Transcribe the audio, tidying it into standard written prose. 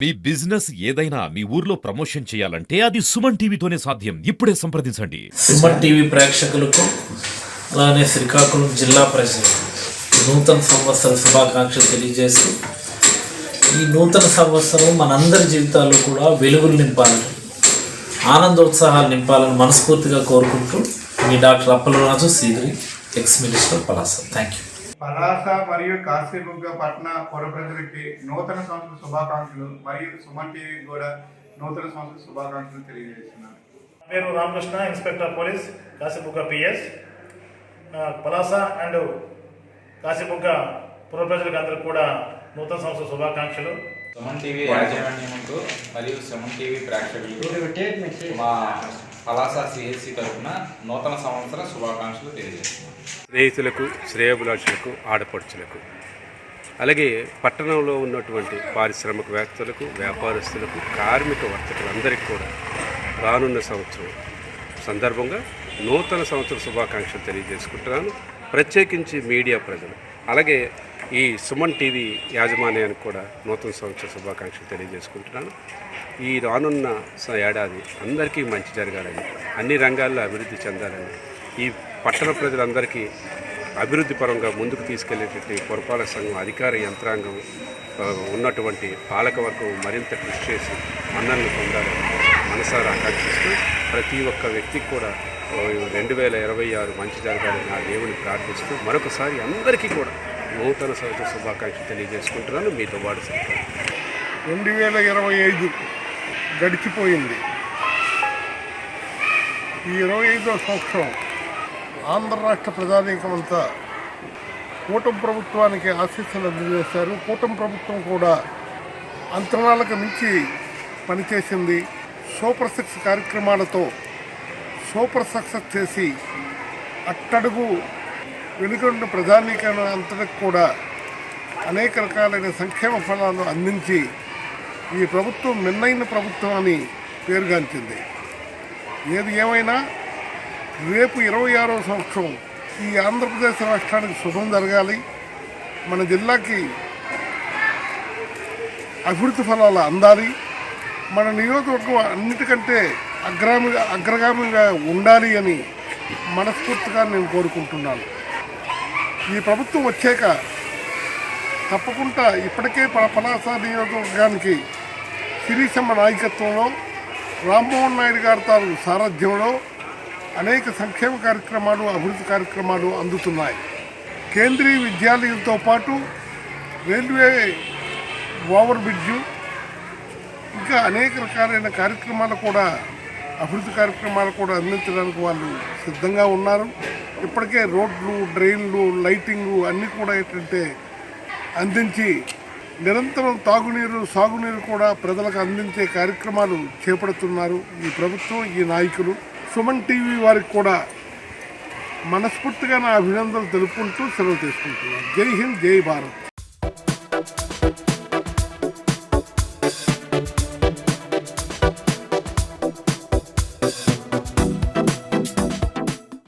మీ business ఏదైనా మీ ఊర్లో promotion చేయాలంటే అది సుమన్ టీవీతోనే సాధ్యం. ఇప్పుడే సంప్రదించండి. సుమన్ టీవీ ప్రేక్షకులకు అలానే శ్రీకాకుళం జిల్లా ప్రజలకు నూతన సంవత్సర శుభాకాంక్షలు తెలియజేస్తూ ఈ నూతన సంవత్సరం మనందరి జీవితాల్లో కూడా వెలుగులు నింపాలని, ఆనందోత్సాహాలు నింపాలని మనస్ఫూర్తిగా కోరుకుంటూ మీ doctor Appalaraju Seediri, ex minister Palasa. Thank you. Palasa మరియు కాశీబుగ్గ పట్టణ పుర ప్రజలకి నూతన సంవత్సర శుభాకాంక్షలు మరియు సుమన్ టీవీ కూడా నూతన సంవత్సర శుభాకాంక్షలు తెలియజేస్తున్నాను. పేరు Ramakrishna, inspector police, Kashibugga PS. Palasa and Kashibugga పుర ప్రజలకు అందరికీ కూడా నూతన సంవత్సర శుభాకాంక్షలు. సుమన్ టీవీ యాజమాన్యంకు మరియు సుమన్ టీవీ ప్రేక్షకులకు మా పలాస సిఎస్సి తరఫున నూతన సంవత్సర శుభాకాంక్షలు తెలియజేస్తున్నాం. స్నేహితులకు, శ్రేయోభిలాషులకు, ఆడపడుచులకు, అలాగే పట్టణంలో ఉన్నటువంటి పారిశ్రామికవేత్తలకు, వ్యాపారస్తులకు, కార్మిక వర్తకులందరికీ కూడా రానున్న సంవత్సరం సందర్భంగా నూతన సంవత్సర శుభాకాంక్షలు తెలియజేసుకుంటున్నాను. ప్రత్యేకించి మీడియా ప్రజలు, అలాగే ఈ సుమన్ టీవీ యాజమాన్యానికి కూడా నూతన సంవత్సర శుభాకాంక్షలు తెలియజేసుకుంటున్నాను. ఈ రానున్న ఏడాది అందరికీ మంచి జరగాలని, అన్ని రంగాల్లో అభివృద్ధి చెందాలని, ఈ పట్టణ ప్రజలందరికీ అభివృద్ధి పరంగా ముందుకు తీసుకెళ్లేటటువంటి పురపాలక సంఘం అధికార యంత్రాంగం ఉన్నటువంటి పాలకవర్గం మరింత కృషి చేసి మన్నలను పొందాలని మనసారా ఆకాంక్షిస్తూ ప్రతి ఒక్క వ్యక్తికి కూడా 2026 మంచి జరగాలని ఆ దేవుని ప్రార్థిస్తూ మరొకసారి అందరికీ కూడా నూతన సంవత్సర శుభాకాంక్షలు తెలియజేసుకుంటున్నాను. మీతో పాటు 2025 గడిచిపోయింది. ఈ 25వ సంవత్సరం ఆంధ్ర రాష్ట్ర ప్రజానీకమంతా కూటమి ప్రభుత్వానికి ఆశీస్సులు అందజేశారు. కూటమి ప్రభుత్వం కూడా అంచనాలకు మించి పనిచేసింది. సూపర్ 6 కార్యక్రమాలతో సూపర్ సక్సెస్ చేసి అట్టడుగు వెనుకన్న ప్రజానీకరణ అంతటికి కూడా అనేక రకాలైన సంక్షేమ ఫలాలు అందించి ఈ ప్రభుత్వం మిన్నైన ప్రభుత్వం అని పేరుగాంచింది. ఏది ఏమైనా రేపు 26వ సంవత్సరం ఈ ఆంధ్రప్రదేశ్ రాష్ట్రానికి శుభం జరగాలి, మన జిల్లాకి అభివృద్ధి ఫలాలు అందాలి, మన నియోజకవర్గం అన్నిటికంటే అగ్రగామిగా ఉండాలి అని మనస్ఫూర్తిగా నేను కోరుకుంటున్నాను. ఈ ప్రభుత్వం వచ్చాక తప్పకుండా ఇప్పటికే పలాస నియోజకవర్గానికి శిరీషమ్మ నాయకత్వంలో, రామ్మోహన్ నాయుడు గారి తాను సారథ్యంలో అనేక సంక్షేమ కార్యక్రమాలు, అభివృద్ధి కార్యక్రమాలు అందుతున్నాయి. కేంద్రీయ విద్యాలయంతో పాటు రైల్వే ఓవర్ బ్రిడ్జు, ఇంకా అనేక రకాలైన కార్యక్రమాలు కూడా, అభివృద్ధి కార్యక్రమాలు కూడా అందించడానికి వాళ్ళు సిద్ధంగా ఉన్నారు. ఇప్పటికే రోడ్లు, డ్రైన్లు, లైటింగు అన్నీ కూడా ఏంటంటే అందించి నిరంతరం తాగునీరు, సాగునీరు కూడా ప్రజలకు అందించే కార్యక్రమాలు చేపడుతున్నారు ఈ ప్రభుత్వం, ఈ నాయకులు. సుమన్ టీవీ వారికి కూడా మనస్ఫూర్తిగా నా అభినందనలు తెలుపుకుంటూ సెలవు తీసుకుంటున్నాను. జై హింద్, జై భారత్.